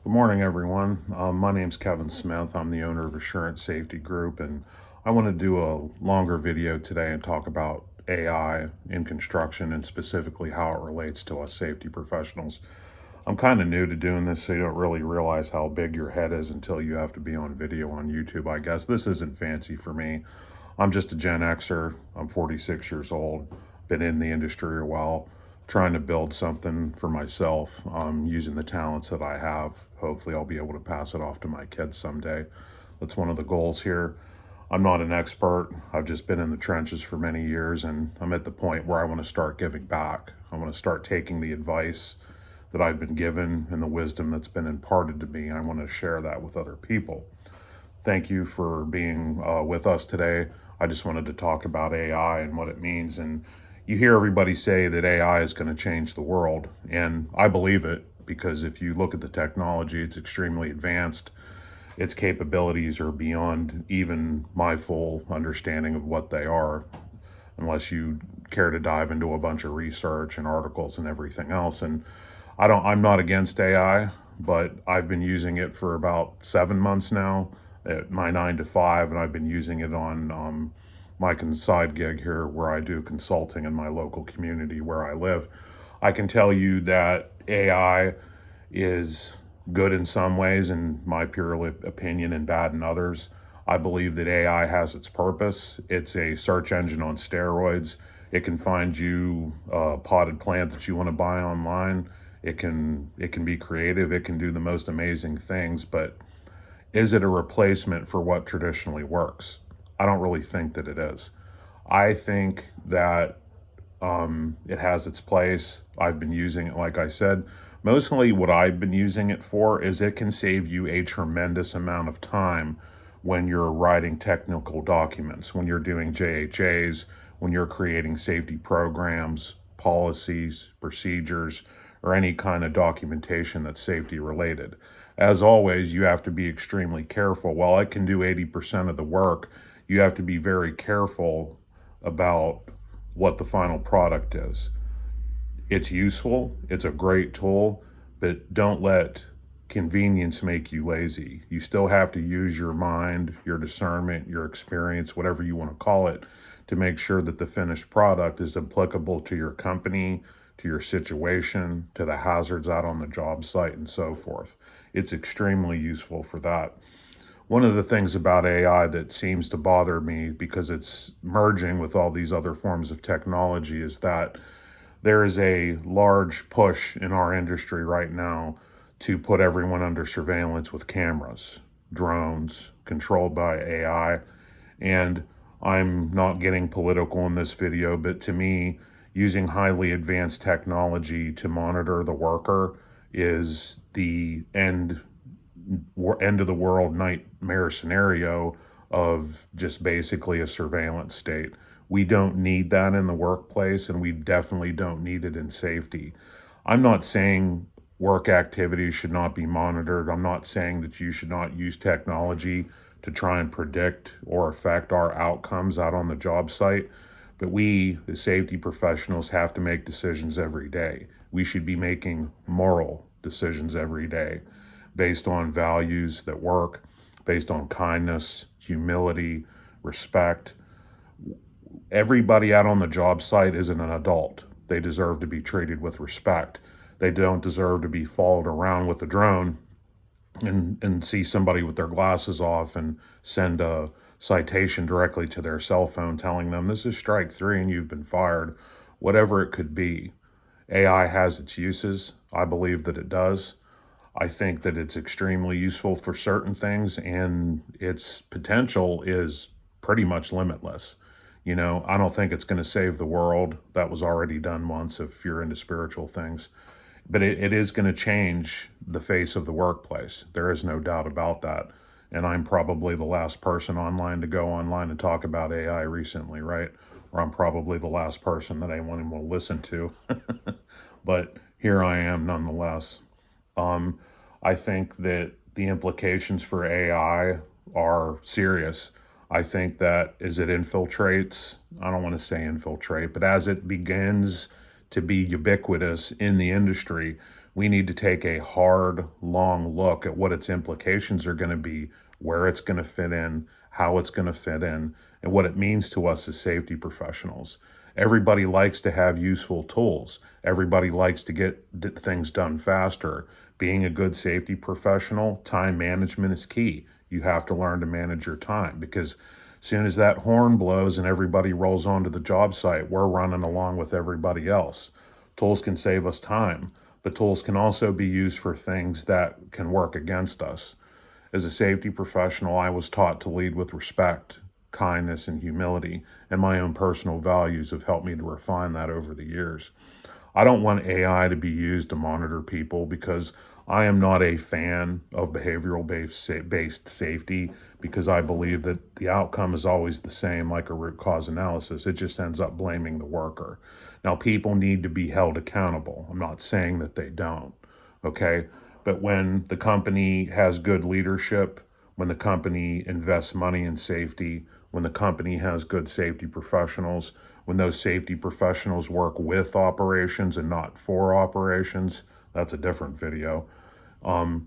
Good morning, everyone. My name's Kevin Smith. I'm the owner of Assurance Safety Group, and I want to do a longer video today and talk about AI in construction and specifically how it relates to us safety professionals. I'm kind of new to doing this, so you don't really realize how big your head is until you have to be on video on YouTube, I guess. This isn't fancy for me. I'm just a Gen Xer. I'm 46 years old, been in the industry a while, trying to build something for myself using the talents that I have. Hopefully, I'll be able to pass it off to my kids someday. That's one of the goals here. I'm not an expert. I've just been in the trenches for many years, and I'm at the point where I want to start giving back. I want to start taking the advice that I've been given and the wisdom that's been imparted to me. I want to share that with other people. Thank you for being with us today. I just wanted to talk about AI and what it means. And you hear everybody say that AI is going to change the world, and I believe it because if you look at the technology, it's extremely advanced. Its capabilities are beyond even my full understanding of what they are, unless you care to dive into a bunch of research and articles and everything else. And I'm not against AI, but I've been using it for about 7 months now at my 9 to 5, and I've been using it on my side gig here where I do consulting in my local community where I live. I can tell you that AI is good in some ways, in my pure opinion, and bad in others. I believe that AI has its purpose. It's a search engine on steroids. It can find you a potted plant that you want to buy online. It can be creative. It can do the most amazing things, but is it a replacement for what traditionally works? I don't really think that it is. I think that it has its place. I've been using it, like I said. Mostly what I've been using it for is it can save you a tremendous amount of time when you're writing technical documents, when you're doing JHAs, when you're creating safety programs, policies, procedures, or any kind of documentation that's safety related. As always, you have to be extremely careful. While it can do 80% of the work, you have to be very careful about what the final product is. It's useful, it's a great tool, but don't let convenience make you lazy. You still have to use your mind, your discernment, your experience, whatever you want to call it, to make sure that the finished product is applicable to your company, to your situation, to the hazards out on the job site, and so forth. It's extremely useful for that. One of the things about AI that seems to bother me because it's merging with all these other forms of technology is that there is a large push in our industry right now to put everyone under surveillance with cameras, drones, controlled by AI. And I'm not getting political in this video, but to me, using highly advanced technology to monitor the worker is the end of the world nightmare scenario of just basically a surveillance state. We don't need that in the workplace, and we definitely don't need it in safety. I'm not saying work activities should not be monitored. I'm not saying that you should not use technology to try and predict or affect our outcomes out on the job site. But we, the safety professionals, have to make decisions every day. We should be making moral decisions every day based on values that work, based on kindness, humility, respect. Everybody out on the job site isn't an adult. They deserve to be treated with respect. They don't deserve to be followed around with a drone and see somebody with their glasses off and send a citation directly to their cell phone telling them this is strike three and you've been fired, whatever it could be. AI has its uses. I believe that it does. I think that it's extremely useful for certain things, and its potential is pretty much limitless. I don't think it's going to save the world. That was already done once if you're into spiritual things. But it is going to change the face of the workplace. There is no doubt about that. And I'm probably the last person online to go online and talk about AI recently, right? Or I'm probably the last person that anyone will listen to. But here I am nonetheless. Um, I think that the implications for AI are serious. I think that as it infiltrates, I don't want to say infiltrate, but as it begins to be ubiquitous in the industry, We need to take a hard, long look at what its implications are going to be, where it's going to fit in, how it's going to fit in, and what it means to us as safety professionals. Everybody likes to have useful tools. Everybody likes to get things done faster. Being a good safety professional, time management is key. You have to learn to manage your time, because as soon as that horn blows and everybody rolls onto the job site, we're running along with everybody else. Tools can save us time, but tools can also be used for things that can work against us. As a safety professional, I was taught to lead with respect, kindness, and humility, and my own personal values have helped me to refine that over the years. I don't want AI to be used to monitor people, because I am not a fan of behavioral based safety, because I believe that the outcome is always the same, like a root cause analysis. It just ends up blaming the worker. Now, people need to be held accountable. I'm not saying that they don't, okay? But when the company has good leadership, when the company invests money in safety, when the company has good safety professionals, when those safety professionals work with operations and not for operations, that's a different video.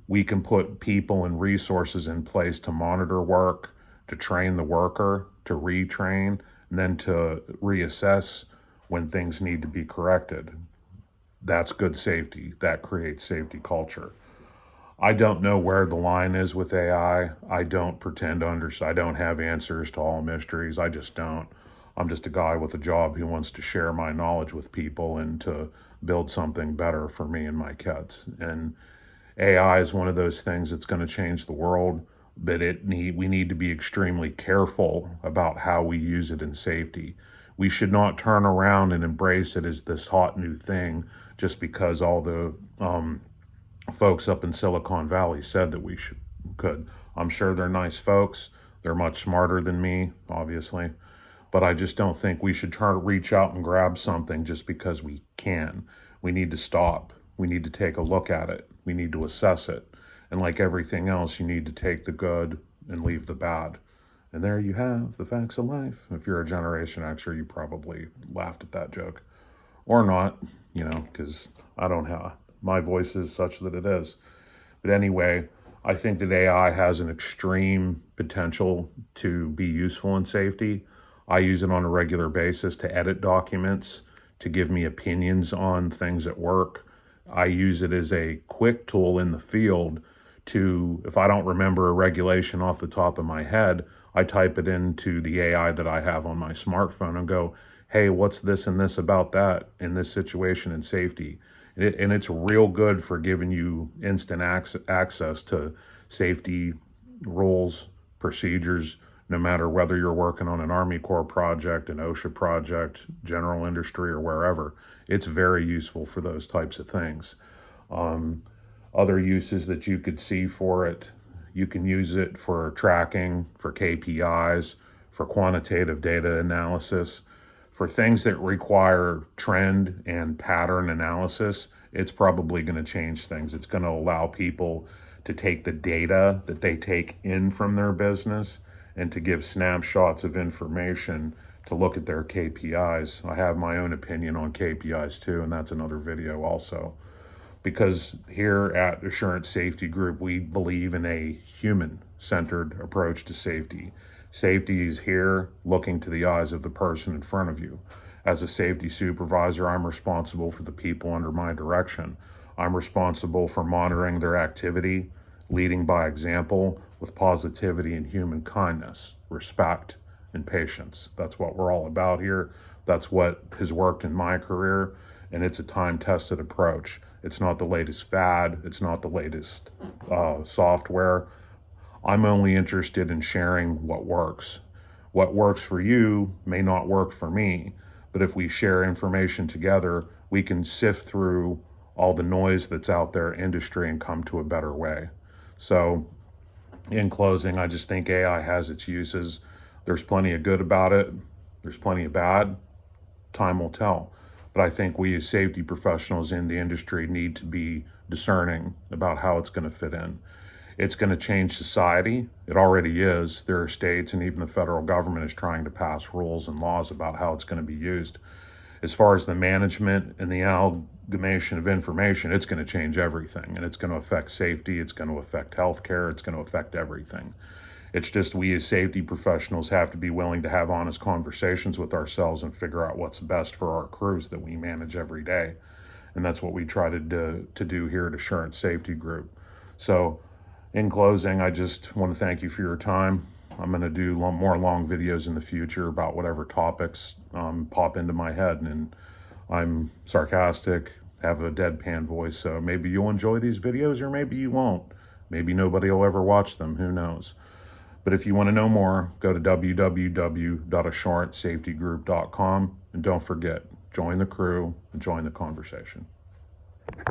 We can put people and resources in place to monitor work, to train the worker, to retrain, and then to reassess when things need to be corrected. That's good safety. That creates safety culture. I don't know where the line is with AI. I don't pretend to understand. I don't have answers to all mysteries. I just don't. I'm just a guy with a job who wants to share my knowledge with people and to build something better for me and my kids. And AI is one of those things that's going to change the world, but we need to be extremely careful about how we use it in safety. We should not turn around and embrace it as this hot new thing just because all the folks up in Silicon Valley said that we could. I'm sure they're nice folks. They're much smarter than me, obviously. But I just don't think we should try to reach out and grab something just because we can. We need to stop. We need to take a look at it. We need to assess it. And like everything else, you need to take the good and leave the bad. And there you have the facts of life. If you're a Generation Xer, you probably laughed at that joke. Or not, because I don't have, my voice is such that it is. But anyway, I think that AI has an extreme potential to be useful in safety. I use it on a regular basis to edit documents, to give me opinions on things at work. I use it as a quick tool in the field to, if I don't remember a regulation off the top of my head, I type it into the AI that I have on my smartphone and go, hey, what's this and this about that in this situation in safety? And it's real good for giving you instant access to safety rules, procedures, no matter whether you're working on an Army Corps project, an OSHA project, general industry, or wherever. It's very useful for those types of things. Other uses that you could see for it, you can use it for tracking, for KPIs, for quantitative data analysis. For things that require trend and pattern analysis, it's probably going to change things. It's going to allow people to take the data that they take in from their business and to give snapshots of information to look at their KPIs. I have my own opinion on KPIs too, and that's another video also. Because here at Assurance Safety Group, we believe in a human-centered approach to safety. Safety is here looking to the eyes of the person in front of you. As a safety supervisor, I'm responsible for the people under my direction. I'm responsible for monitoring their activity, leading by example with positivity and human kindness, respect, and patience. That's what we're all about here. That's what has worked in my career, and it's a time-tested approach. It's not the latest fad. It's not the latest software. I'm only interested in sharing what works. What works for you may not work for me, but if we share information together, we can sift through all the noise that's out there in industry and come to a better way. So in closing, I just think AI has its uses. There's plenty of good about it. There's plenty of bad. Time will tell. But I think we as safety professionals in the industry need to be discerning about how it's going to fit in. It's going to change society. It already is. There are states and even the federal government is trying to pass rules and laws about how it's going to be used. As far as the management and the amalgamation of information, it's going to change everything, and it's going to affect safety, it's going to affect healthcare, it's going to affect everything. It's just we as safety professionals have to be willing to have honest conversations with ourselves and figure out what's best for our crews that we manage every day. And that's what we try to do here at Assurance Safety Group. So, in closing, I just want to thank you for your time. I'm going to do more long videos in the future about whatever topics pop into my head. And I'm sarcastic, have a deadpan voice, so maybe you'll enjoy these videos or maybe you won't. Maybe nobody will ever watch them, who knows. But if you want to know more, go to www.assurancesafetygroup.com, and don't forget, join the crew and join the conversation.